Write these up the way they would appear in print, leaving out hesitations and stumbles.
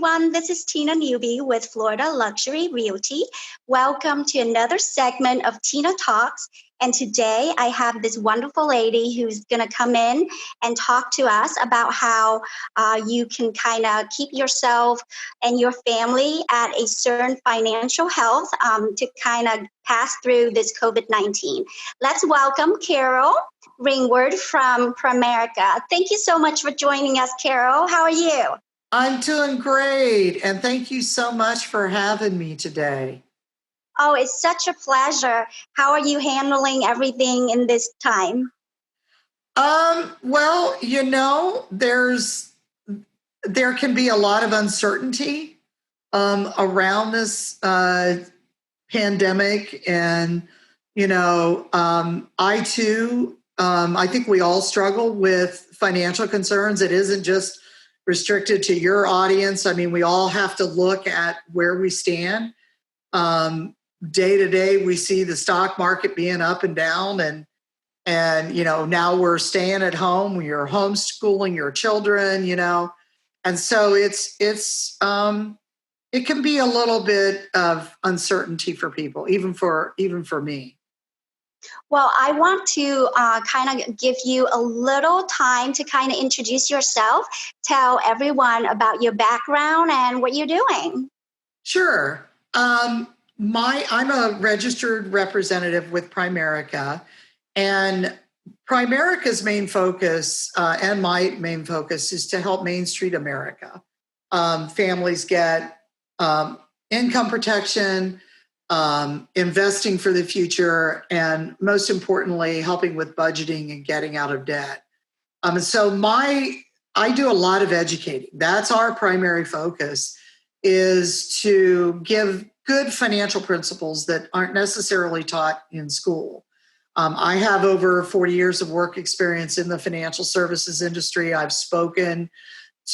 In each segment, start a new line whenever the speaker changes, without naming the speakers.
everyone. This is Tina Newby with Florida Luxury Realty. Welcome to another segment of Tina Talks. And today I have this wonderful lady who's going to come in and talk to us about how you can kind of keep yourself and your family at a certain financial health to kind of pass through this COVID-19. Let's welcome Carol Ringwald from Primerica. Thank you so much for joining us, Carol. How are you?
I'm doing great, and thank you so much for having me today.
Oh, it's such a pleasure. How are you handling everything in this time?
Well, there can be a lot of uncertainty around this pandemic, and I too, I think we all struggle with financial concerns. It isn't just restricted to your audience. I mean, we all have to look at where we stand. Day to day, we see the stock market being up and down, and now we're staying at home. You're homeschooling your children, and so it can be a little bit of uncertainty for people, even for me.
Well, I want to kind of give you a little time to kind of introduce yourself, tell everyone about your background and what you're doing.
Sure. I'm a registered representative with Primerica, and Primerica's main focus and my main focus is to help Main Street America. Families get income protection, investing for the future, and most importantly, helping with budgeting and getting out of debt. I do a lot of educating. That's our primary focus, is to give good financial principles that aren't necessarily taught in school. I have over 40 years of work experience in the financial services industry. I've spoken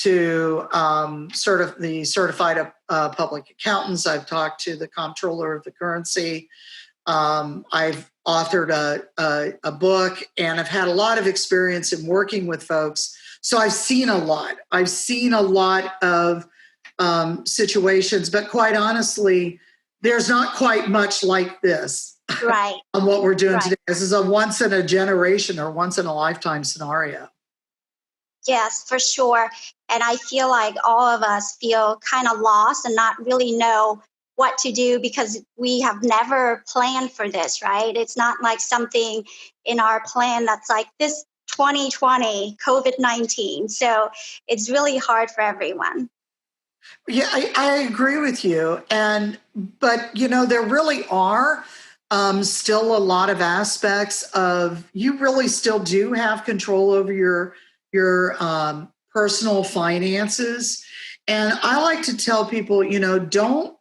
to the certified public accountants. I've talked to the comptroller of the currency. I've authored a book, and I've had a lot of experience in working with folks. So I've seen a lot. I've seen a lot of situations, but quite honestly, there's not quite much like this.
Right.
On what we're doing today. This is a once in a generation or once in a lifetime scenario.
Yes, for sure. And I feel like all of us feel kind of lost and not really know what to do because we have never planned for this, right? It's not like something in our plan that's like this 2020 COVID-19. So it's really hard for everyone.
Yeah, I agree with you. But there really are still a lot of aspects of, you really still do have control over your personal finances. And I like to tell people, don't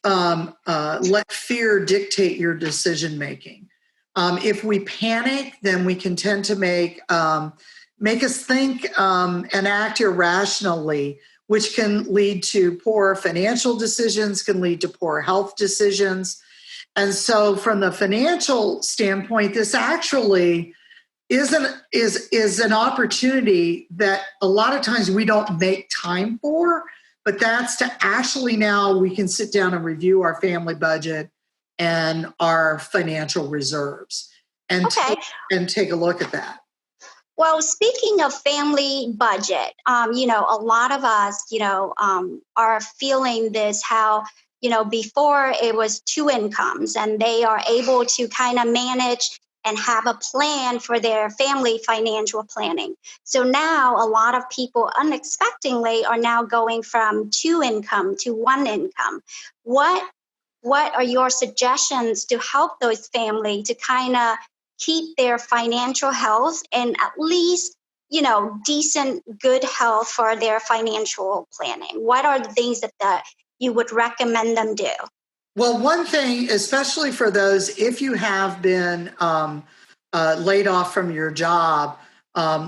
let fear dictate your decision making. If we panic, then we can tend to make us think and act irrationally, which can lead to poor financial decisions, can lead to poor health decisions. And so from the financial standpoint, this actually is an opportunity that a lot of times we don't make time for, but that's to actually, now we can sit down and review our family budget and our financial reserves and take a look at that.
Well, speaking of family budget, a lot of us, are feeling this, how, before it was two incomes and they are able to kind of manage and have a plan for their family financial planning. So now a lot of people unexpectedly are now going from two income to one income. What are your suggestions to help those families to kind of keep their financial health and at least, decent, good health for their financial planning? What are the things that you would recommend them do?
Well, one thing, especially for those, if you have been laid off from your job,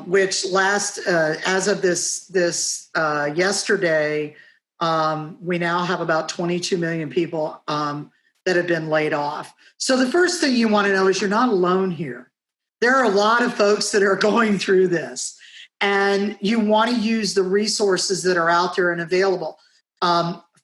which as of this yesterday, we now have about 22 million people that have been laid off. So the first thing you want to know is you're not alone here. There are a lot of folks that are going through this. and you want to use the resources that are out there and available.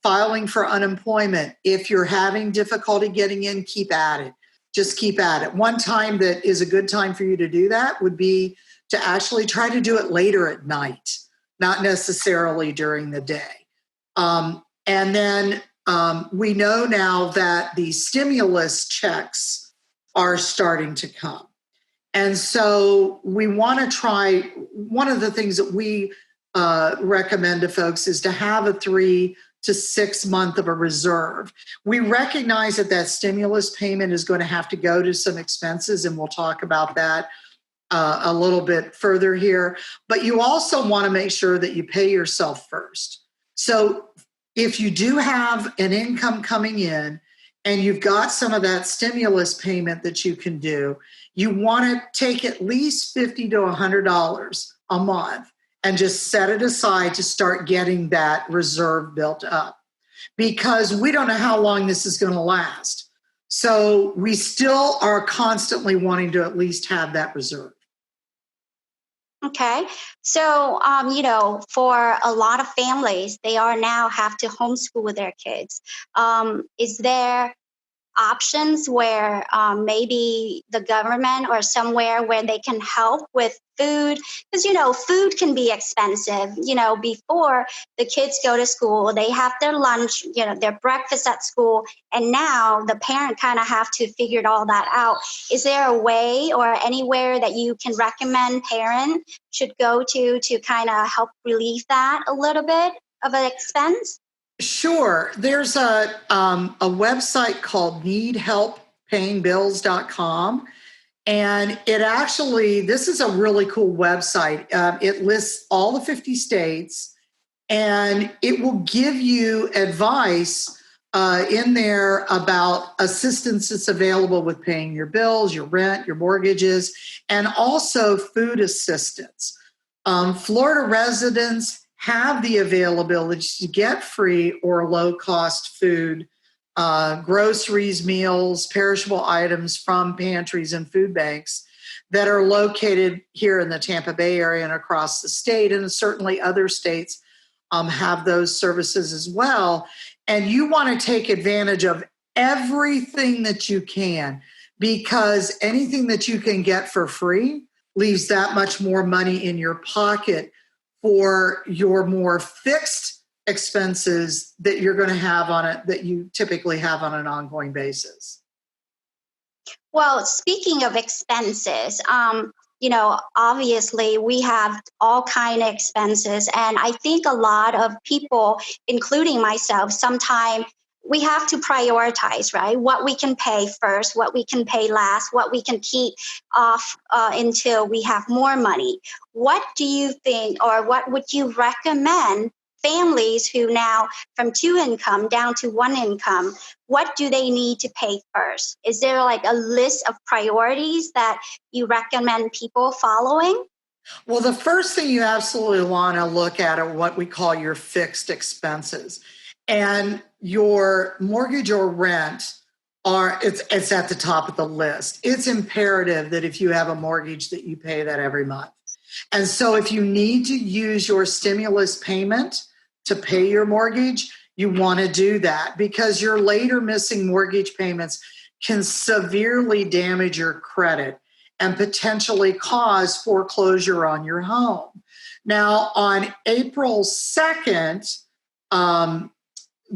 Filing for unemployment. If you're having difficulty getting in, keep at it. Just keep at it. One time that is a good time for you to do that would be to actually try to do it later at night, not necessarily during the day. And then we know now that the stimulus checks are starting to come. And so we want to try, one of the things that we recommend to folks is to have a 3 to 6 month of a reserve. We recognize that that stimulus payment is going to have to go to some expenses, and we'll talk about that a little bit further here. But you also want to make sure that you pay yourself first. So if you do have an income coming in and you've got some of that stimulus payment that you can do, you want to take at least $50 to $100 a month and just set it aside to start getting that reserve built up, because we don't know how long this is going to last. So we still are constantly wanting to at least have that reserve.
Okay. So, for a lot of families, they are now have to homeschool their kids. Is there options where maybe the government or somewhere where they can help with food? Because food can be expensive. Before the kids go to school, they have their lunch, their breakfast at school, and now the parent kind of have to figure all that out. Is there a way or anywhere that you can recommend parent should go to kind of help relieve that a little bit of an expense?
Sure. There's a website called needhelppayingbills.com. And this is a really cool website. It lists all the 50 states, and it will give you advice in there about assistance that's available with paying your bills, your rent, your mortgages, and also food assistance. Florida residents have the availability to get free or low-cost food, groceries, meals, perishable items from pantries and food banks that are located here in the Tampa Bay area and across the state, and certainly other states have those services as well. And you want to take advantage of everything that you can, because anything that you can get for free leaves that much more money in your pocket for your more fixed expenses that you're going to have on it, that you typically have on an ongoing basis.
Well, speaking of expenses, obviously we have all kind of expenses, and I think a lot of people, including myself, sometimes we have to prioritize, right? What we can pay first, what we can pay last, what we can keep off until we have more money. What do you think, or what would you recommend families who now from 2 income down to 1 income, what do they need to pay first? Is there like a list of priorities that you recommend people following?
Well, the first thing you absolutely want to look at are what we call your fixed expenses. And your mortgage or rent it's at the top of the list. It's imperative that if you have a mortgage that you pay that every month. And so if you need to use your stimulus payment to pay your mortgage, you want to do that, because your later missing mortgage payments can severely damage your credit and potentially cause foreclosure on your home. Now, on April 2nd,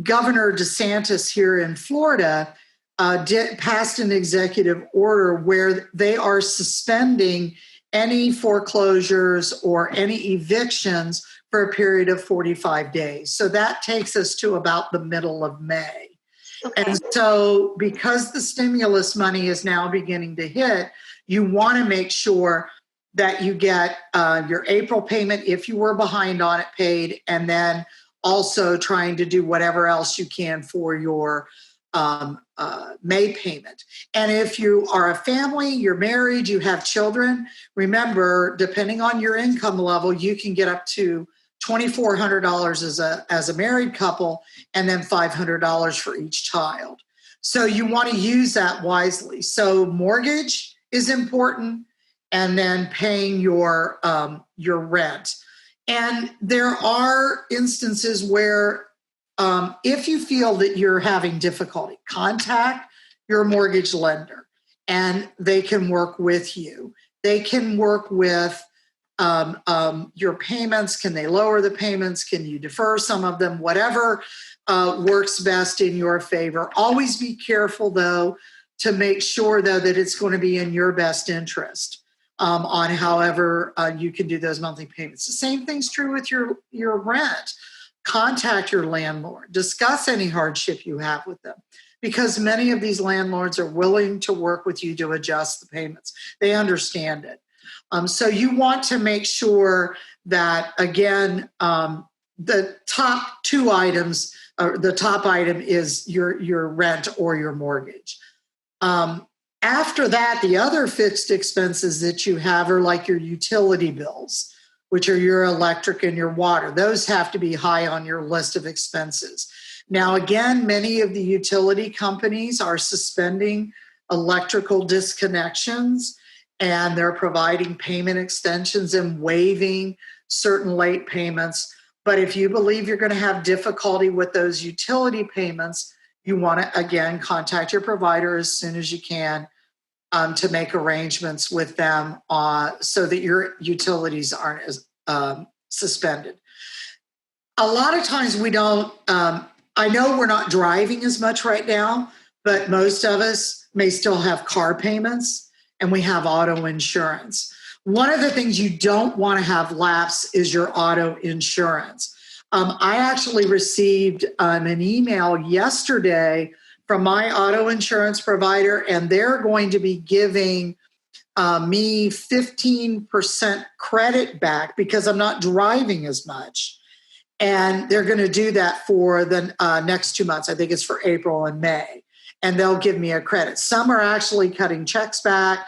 Governor DeSantis here in Florida passed an executive order where they are suspending any foreclosures or any evictions for a period of 45 days. So that takes us to about the middle of May. Okay. And so because the stimulus money is now beginning to hit, you want to make sure that you get your April payment, if you were behind on it, paid, and then also trying to do whatever else you can for your May payment. And if you are a family, you're married, you have children, remember, depending on your income level, you can get up to $2,400 as a married couple, and then $500 for each child. So you want to use that wisely. So mortgage is important. and then paying your rent. And there are instances where if you feel that you're having difficulty, contact your mortgage lender and they can work with you. They can work with your payments. Can they lower the payments? Can you defer some of them? Whatever works best in your favor. Always be careful, though, to make sure, though, that it's going to be in your best interest on however you can do those monthly payments. The same thing's true with your rent. Contact your landlord. Discuss any hardship you have with them, because many of these landlords are willing to work with you to adjust the payments. They understand it. So you want to make sure that, again, the top two items, or the top item is your rent or your mortgage. After that, the other fixed expenses that you have are like your utility bills, which are your electric and your water. Those have to be high on your list of expenses. Now, again, many of the utility companies are suspending electrical disconnections, and they're providing payment extensions and waiving certain late payments. But if you believe you're going to have difficulty with those utility payments, you want to, again, contact your provider as soon as you can to make arrangements with them so that your utilities aren't as suspended. A lot of times we don't, I know we're not driving as much right now, but most of us may still have car payments and we have auto insurance. One of the things you don't want to have lapse is your auto insurance. I actually received an email yesterday from my auto insurance provider, and they're going to be giving me 15% credit back because I'm not driving as much. And they're going to do that for the next 2 months. I think it's for April and May. And they'll give me a credit. Some are actually cutting checks back.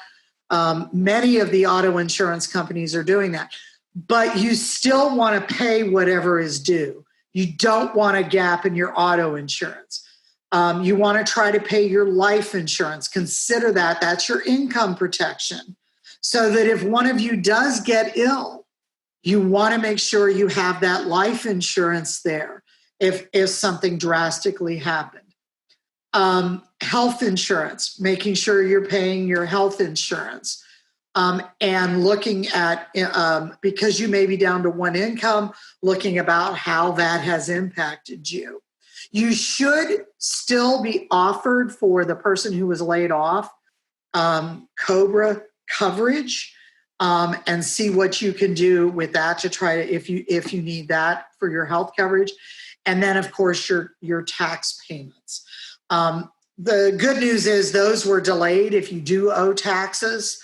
Many of the auto insurance companies are doing that. But you still want to pay whatever is due. You don't want a gap in your auto insurance. You want to try to pay your life insurance. Consider that. That's your income protection. So that if one of you does get ill, you want to make sure you have that life insurance there if something drastically happened. Health insurance, making sure you're paying your health insurance. And looking at, because you may be down to one income, looking about how that has impacted you. You should still be offered, for the person who was laid off, COBRA coverage, and see what you can do with that to try to, if you need that for your health coverage. And then, of course, your tax payments. The good news is those were delayed if you do owe taxes.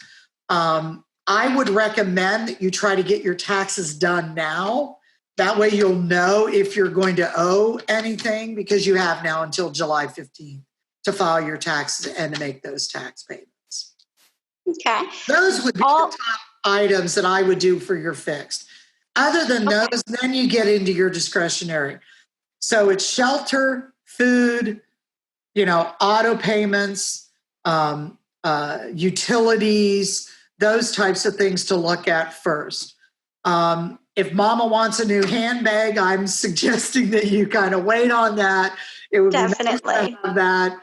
I would recommend that you try to get your taxes done now. That way you'll know if you're going to owe anything, because you have now until July 15th to file your taxes and to make those tax payments.
Okay.
Those would be the top items that I would do for your fixed. Other than those, then you get into your discretionary. So it's shelter, food, auto payments, utilities, those types of things to look at first. If mama wants a new handbag, I'm suggesting that you kind of wait on that. It would
definitely
be nice to have that,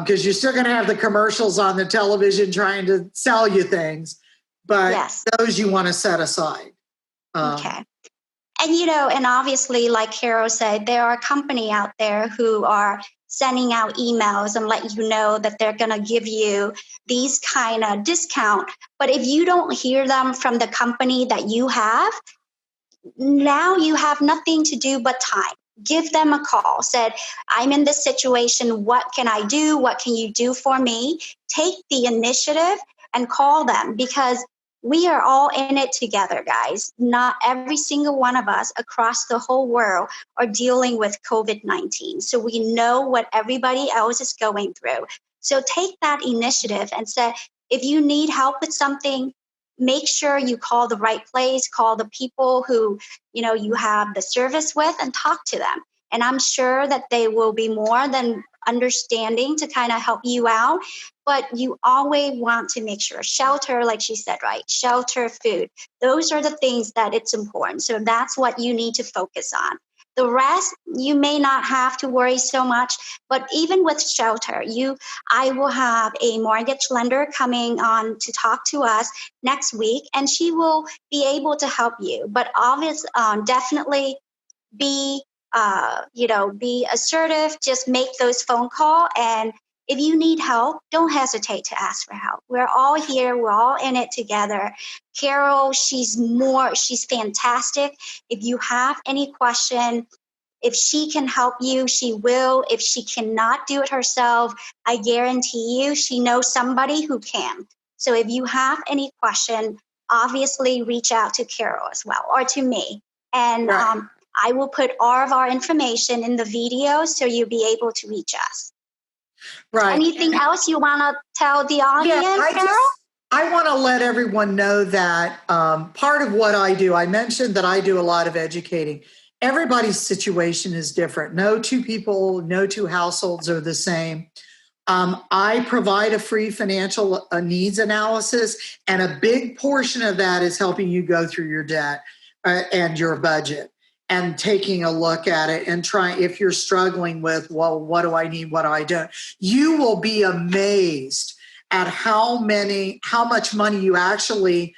because you're still going to have the commercials on the television trying to sell you things, but
yes,
those you want to set aside.
Okay. And, and obviously, like Carol said, there are companies out there who are sending out emails and let you know that they're going to give you these kind of discount. But if you don't hear them from the company that you have, now you have nothing to do but time. Give them a call. Said, I'm in this situation. What can I do? What can you do for me? Take the initiative and call them, because we are all in it together, guys. Not every single one of us across the whole world are dealing with COVID-19. So we know what everybody else is going through. So take that initiative and say, if you need help with something, make sure you call the right place, call the people who, you have the service with, and talk to them. And I'm sure that they will be more than understanding to kind of help you out. But you always want to make sure shelter, like she said, right? Shelter, food. Those are the things that it's important. So that's what you need to focus on. The rest, you may not have to worry so much, but even with shelter, I will have a mortgage lender coming on to talk to us next week, and she will be able to help you. But obviously, definitely be, be assertive. Just make those phone call, and if you need help, don't hesitate to ask for help. We're all here. We're all in it together. Carol, she's fantastic. If you have any question, if she can help you, she will. If she cannot do it herself, I guarantee you she knows somebody who can. So if you have any question, obviously reach out to Carol as well, or to me. And
Right.
I will put all of our information in the video so you'll be able to reach us.
Right.
Anything else you want to tell the audience,
Yeah,
Carol?
I want to let everyone know that part of what I do, I mentioned that I do a lot of educating. Everybody's situation is different. No two people, no two households are the same. I provide a free financial needs analysis, and a big portion of that is helping you go through your debt and your budget and taking a look at it and trying, if you're struggling with, well, what do I need? What do I don't? You will be amazed at how much money you actually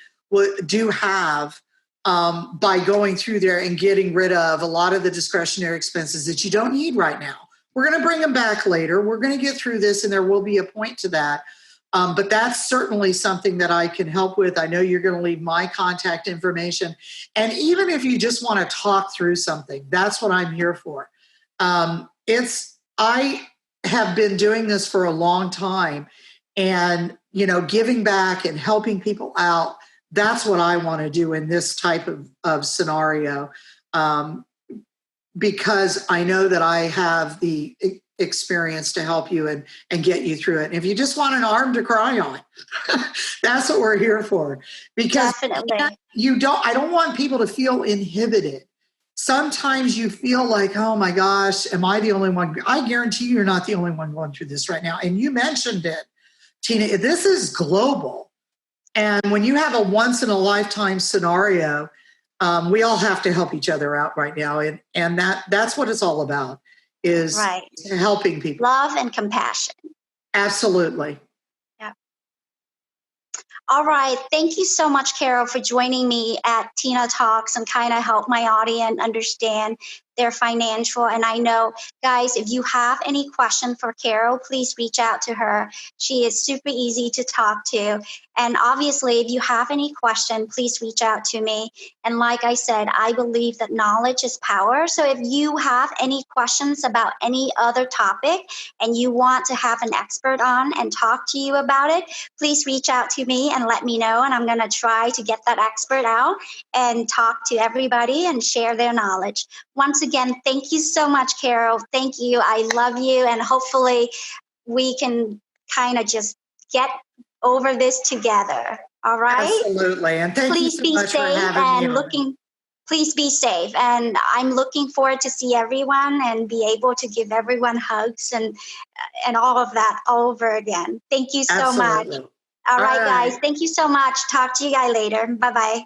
do have by going through there and getting rid of a lot of the discretionary expenses that you don't need right now. We're going to bring them back later. We're going to get through this, and there will be a point to that. But that's certainly something that I can help with. I know you're going to leave my contact information. And even if you just want to talk through something, that's what I'm here for. I have been doing this for a long time, and, giving back and helping people out. That's what I want to do in this type of scenario. Because I know that I have the experience to help you and get you through it. And if you just want an arm to cry on, that's what we're here for. Because
Definitely.
I don't want people to feel inhibited. Sometimes you feel like, oh my gosh, am I the only one? I guarantee you're not the only one going through this right now. And you mentioned it, Tina, this is global. And when you have a once in a lifetime scenario, we all have to help each other out right now. And that's what it's all about, is
right.
helping people.
Love and compassion.
Absolutely.
Yeah. All right. Thank you so much, Carol, for joining me at Tina Talks and kind of help my audience understand their financial. And I know, guys, if you have any question for Carol, please reach out to her. She is super easy to talk to. And obviously, if you have any question, please reach out to me. And like I said, I believe that knowledge is power. So if you have any questions about any other topic and you want to have an expert on and talk to you about it, please reach out to me and let me know. And I'm going to try to get that expert out and talk to everybody and share their knowledge. Once again, thank you so much, Carol. Thank you. I love you. And hopefully we can kind of just get over this together. All right?
Absolutely. And thank you so much for having me on.
Please be safe. And I'm looking forward to see everyone and be able to give everyone hugs and all of that all over again. Thank you so much.
Absolutely.
All right, guys. Thank you so much. Talk to you guys later. Bye-bye.